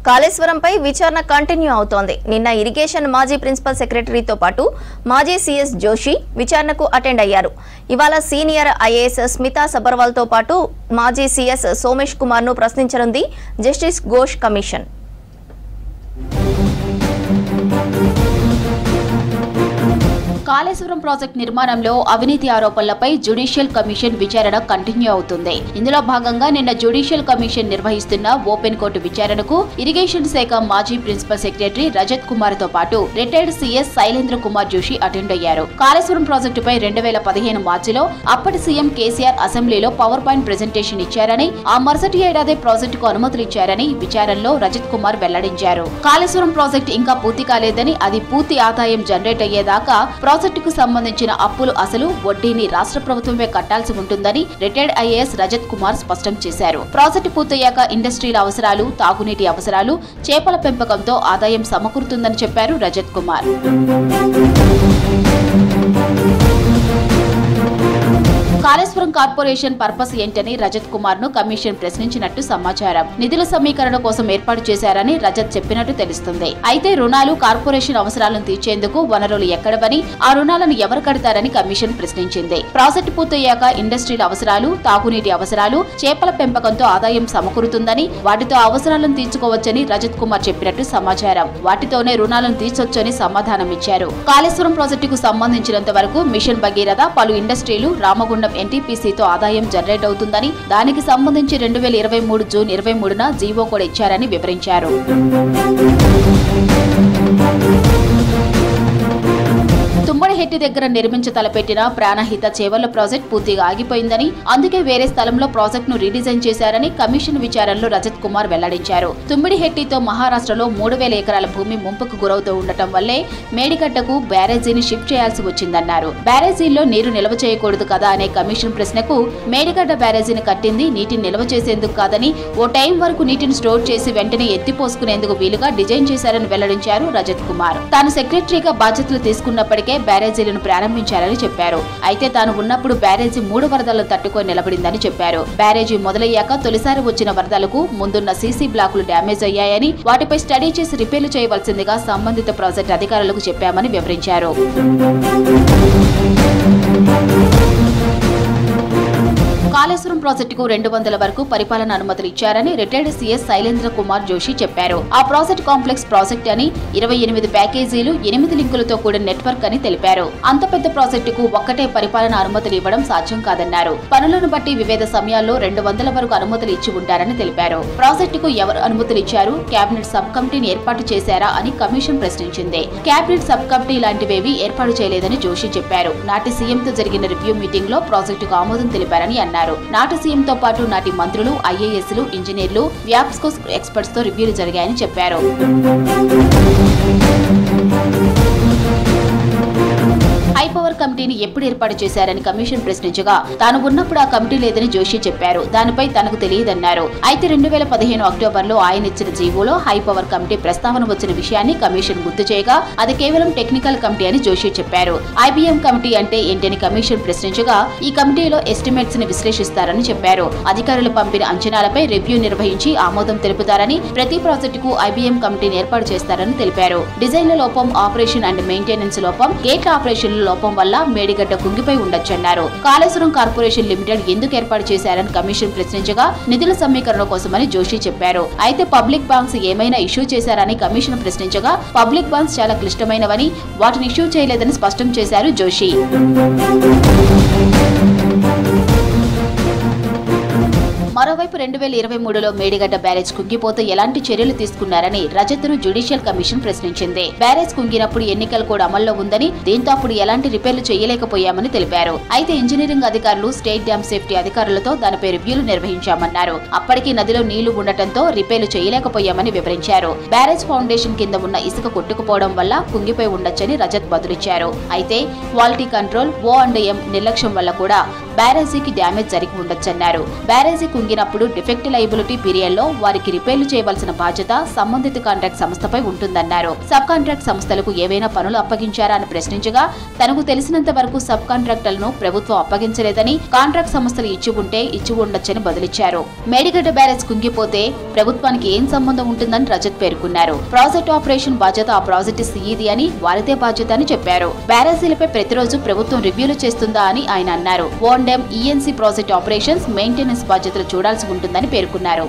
కాళేశ్వరంపై విచారణ కంటిన్యూ అవుతోంది. నిన్న ఇరిగేషన్ మాజీ ప్రిన్సిపల్ సెక్రటరీతో పాటు మాజీ సీఎస్ జోషి విచారణకు అటెండ్ అయ్యారు. ఇవాళ సీనియర్ ఐఏఎస్ స్మితా సబర్వాల్తో పాటు మాజీ సీఎస్ సోమేష్ కుమార్ను ప్రశ్నించనుంది justice Ghosh commission. Kaleshwaram project నిర్మాణంలో అవినీతి ఆరోపణలపై జ్యుడిషియల్ కమిషన్ విచారణ కంటిన్యూ అవుతుంది. ఇందులో భాగంగా నిన్న జ్యుడిషియల్ కమిషన్ నిర్వహిస్తున్న ఓపెన్ కోర్టు విచారణకు ఇరిగేషన్ శాఖ మాజీ ప్రిన్సిపల్ సెక్రటరీ రజత్ కుమార్ తో పాటు retired CS Shailendra Kumar Joshi attend అయ్యారు. కాళేశ్వరం ప్రాజెక్టుపై 2015 మార్చిలో అప్పటి సీఎం కేసీఆర్ అసెంబ్లీలో పవర్ పాయింట్ ప్రెజెంటేషన్ ఇచ్చారని, ఆ మరుసటి ఏడాది ప్రాజెక్టుకు అనుమతులు ఇచ్చారని విచారణలో రజత్ కుమార్ వెల్లడించారు. కాళేశ్వరం ప్రాజెక్టు ఇంకా పూర్తి కాలేదని, అది పూర్తి ఆదాయం జనరేట్ అయ్యేదాకా ప్రాజెక్టుకు సంబంధించిన అప్పులు అసలు వడ్డీని రాష్ట్ర ప్రభుత్వమే కట్టాల్సి ఉంటుందని రిటైర్డ్ ఐఏఎస్ రజత్ కుమార్ స్పష్టం చేశారు. ప్రాజెక్టు పూర్తయ్యాక ఇండస్ట్రీల అవసరాలు, తాగునీటి అవసరాలు, చేపల పెంపకంతో ఆదాయం సమకూరుతుందని చెప్పారు రజత్ కుమార్. కాళేశ్వరం కార్పొరేషన్ పర్పస్ ఏంటని రజత్ కుమార్ ను కమిషన్ ప్రశ్నించినట్టు సమాచారం. నిధుల సమీకరణ కోసం ఏర్పాటు చేశారని రజత్ చెప్పినట్టు తెలుస్తుంది. అయితే రుణాలు కార్పొరేషన్ అవసరాలను తీర్చేందుకు వనరులు ఎక్కడవని, ఆ రుణాలను ఎవరు కడతారని కమిషన్ ప్రశ్నించింది. ప్రాజెక్టు పూర్తయ్యాక ఇండస్ట్రీల అవసరాలు, తాగునీటి అవసరాలు, చేపల పెంపకంతో ఆదాయం సమకూరుతుందని, వాటితో అవసరాలను తీర్చుకోవచ్చని రజత్ కుమార్ చెప్పినట్టు సమాచారం. వాటితోనే రుణాలను తీర్చొచ్చని సమాధానం ఇచ్చారు. కాళేశ్వరం ప్రాజెక్టుకు సంబంధించినంత వరకు మిషన్ భగీరథ, పలు ఇండస్ట్రీలు, రామగుండం ఎన్టీపీసీతో ఆదాయం జనరేట్ అవుతుందని, దానికి సంబంధించి 2023 జూన్ 23న జీవో కూడా ఇచ్చారని వివరించారు. తుమ్మడిహెట్టి దగ్గర నిర్మించ తలపెట్టిన ప్రాణహిత చేవళ్ల ప్రాజెక్టు పూర్తిగా ఆగిపోయిందని, అందుకే వేరే స్థలంలో ప్రాజెక్టును రీడిజైన్ చేశారని కమిషన్ విచారణలో రజత్ కుమార్ వెల్లడించారు. తుమ్మిడిహెట్టితో మహారాష్ట్రలో 3000 ఎకరాల భూమి ముంపుకు గురవుతూ ఉండటం వల్లే మేడిగడ్డకు బ్యారేజీని షిఫ్ట్ చేయాల్సి వచ్చిందన్నారు. బ్యారేజీల్లో నీరు నిల్వ చేయకూడదు కదా అనే కమిషన్ ప్రశ్నకు, మేడిగడ్డ బ్యారేజీని కట్టింది నీటిని నిల్వ చేసేందుకు కాదని, ఓ టైం వరకు నీటిని స్టోర్ చేసి వెంటనే ఎత్తిపోసుకునేందుకు వీలుగా డిజైన్ చేశారని వెల్లడించారు రజత్ కుమార్. తాను సెక్రటరీగా బాధ్యతలు తీసుకున్నప్పటికే బ్యారేజీలను ప్రారంభించారని చెప్పారు. అయితే తాను ఉన్నప్పుడు బ్యారేజీ 3 వరదలను తట్టుకొని నిలబడిందని చెప్పారు. బ్యారేజీ మొదలయ్యాక తొలిసారి వచ్చిన వరదలకు ముందున్న సీసీ బ్లాకులు డ్యామేజ్ అయ్యాయని, వాటిపై స్టడీ చేసి రిపేర్లు చేయవలసిందిగా సంబంధిత ప్రాజెక్టు అధికారులకు చెప్పామని వివరించారు. కాళేశ్వరం ప్రాజెక్టుకు 200 వరకు పరిపాలన అనుమతులు ఇచ్చారని రిటైర్డ్ సీఎస్ శైలేంద్ర కుమార్ జోషి చెప్పారు. ఆ ప్రాజెక్టు కాంప్లెక్స్ ప్రాజెక్ట్ అని, 28 ప్యాకేజీలు, 8 లింకులతో కూడిన నెట్వర్క్ అని తెలిపారు. అంత పెద్ద ప్రాజెక్టుకు ఒక్కటే పరిపాలన అనుమతులు ఇవ్వడం సాధ్యం కాదన్నారు. పనులను బట్టి వివిధ సమయాల్లో 200 వరకు అనుమతులు ఇచ్చి ఉంటారని తెలిపారు. ప్రాజెక్టుకు ఎవరు అనుమతులు ఇచ్చారు, కేబినెట్ సబ్ కమిటీని ఏర్పాటు చేశారా అని కమిషన్ ప్రశ్నించింది. కేబినెట్ సబ్ కమిటీ లాంటివేవీ ఏర్పాటు చేయలేదని జోషి చెప్పారు. నాటి సీఎంతో జరిగిన రివ్యూ మీటింగ్ లో ప్రాజెక్టుకు ఆమోదం తెలిపారని అన్నారు. నాటి సీఎంతో పాటు నాటి మంత్రులు, ఐఏఎస్లు, ఇంజనీర్లు, వ్యాప్స్కో ఎక్స్పర్ట్స్ తో రివ్యూలు జరిగాయని చెప్పారు. హైపవర్ కమిటీని ఎప్పుడు ఏర్పాటు చేశారని కమిషన్ ప్రశ్నించగా, తాను ఉన్నప్పుడు ఆ కమిటీ లేదని జోషి చెప్పారు. దానిపై తనకు తెలియదన్నారు. అయితే 2015 అక్టోబర్లో ఆయన ఇచ్చిన జీవోలో హైపవర్ కమిటీ ప్రస్తావన వచ్చిన విషయాన్ని కమిషన్ గుర్తు చేయగా, అది కేవలం టెక్నికల్ కమిటీ అని జోషి చెప్పారు. ఐబీఎం కమిటీ అంటే ఏంటని కమిషన్ ప్రశ్నించగా, ఈ కమిటీలో ఎస్టిమేట్స్ ని విశ్లేషిస్తారని చెప్పారు. అధికారులు పంపిన అంచనాలపై రివ్యూ నిర్వహించి ఆమోదం తెలుపుతారని, ప్రతి ప్రాజెక్టుకు ఐబీఎం కమిటీని ఏర్పాటు చేస్తారని తెలిపారు. డిజైన్ల లోపం, ఆపరేషన్ అండ్ మెయింటెనెన్స్ లోపం, గేట్ల ఆపరేషన్ లోపం వల్ల మేడిగడ్డ కుంగిపోయి ఉండొచ్చన్నారు. కాళేశ్వరం కార్పొరేషన్ లిమిటెడ్ ఎందుకు ఏర్పాటు చేశారని కమిషన్ ప్రశ్నించగా, నిధుల సమీకరణ కోసమని జోషి చెప్పారు. అయితే పబ్లిక్ బాంక్స్ ఏమైనా ఇష్యూ చేశారని కమిషన్ ప్రశ్నించగా, పబ్లిక్ బాంక్స్ చాలా క్లిష్టమైనవని, వాటిని ఇష్యూ చేయలేదని స్పష్టం చేశారు జోషి. మరోవైపు 2023లో మేడిగడ్డ బ్యారేజ్ కుంగిపోతే ఎలాంటి చర్యలు తీసుకున్నారని రజత్ను జ్యుడిషియల్ కమిషన్ ప్రశ్నించింది. బ్యారేజ్ కుంగినప్పుడు ఎన్నికలు కూడా అమల్లో ఉందని, దీంతో అప్పుడు ఎలాంటి రిపేర్లు చేయలేకపోయామని తెలిపారు. అయితే ఇంజనీరింగ్ అధికారులు, స్టేట్ డ్యామ్ సేఫ్టీ అధికారులతో దానిపై రివ్యూలు నిర్వహించామన్నారు. అప్పటికీ నదిలో నీళ్లు ఉండటంతో రిపేర్లు చేయలేకపోయామని వివరించారు. బ్యారేజ్ ఫౌండేషన్ కింద ఉన్న ఇసుక కొట్టుకుపోవడం వల్ల కుంగిపోయి ఉండొచ్చని రజత్ బదులిచ్చారు. అయితే క్వాలిటీ కంట్రోల్, O&M నిర్లక్ష్యం వల్ల కూడా బ్యారేజీకి డ్యామేజ్ జరిగి ఉండొచ్చన్నారు. బ్యారేజీ కుంగినప్పుడు డిఫెక్ట్ లయబిలిటీ పీరియడ్ లో వారికి రిపేర్లు చేయవలసిన బాధ్యత సంబంధిత కాంట్రాక్ట్ సంస్థపై ఉంటుందన్నారు. సబ్ కాంట్రాక్ట్ సంస్థలకు ఏవైనా పనులు అప్పగించారా అని ప్రశ్నించగా తనకు తెలిసినంత వరకు సబ్ కాంట్రాక్టర్లను ప్రభుత్వం అప్పగించలేదని, కాంట్రాక్ట్ సంస్థలు ఇచ్చి ఉంటే ఇచ్చి ఉండొచ్చని బదులిచ్చారు. మేడిగడ్డ బ్యారేజ్ కుంగిపోతే ప్రభుత్వానికి ఏం సంబంధం ఉంటుందని రజత్ పేర్కొన్నారు. ప్రాజెక్ట్ ఆపరేషన్ బాధ్యత ఆ ప్రాజెక్టు సీఈది అని, వారిదే బాధ్యత అని చెప్పారు. బ్యారేజీలపై ప్రతిరోజు ప్రభుత్వం రివ్యూలు చేస్తుందా అని ఆయన అన్నారు. ఓఎండ్ఎం, ఈఎన్సీ ప్రాజెక్ట్ ఆపరేషన్స్, మెయింటెనెన్స్ బాధ్యతలు చూడాల్సి ఉంటుందని పేర్కొన్నారు.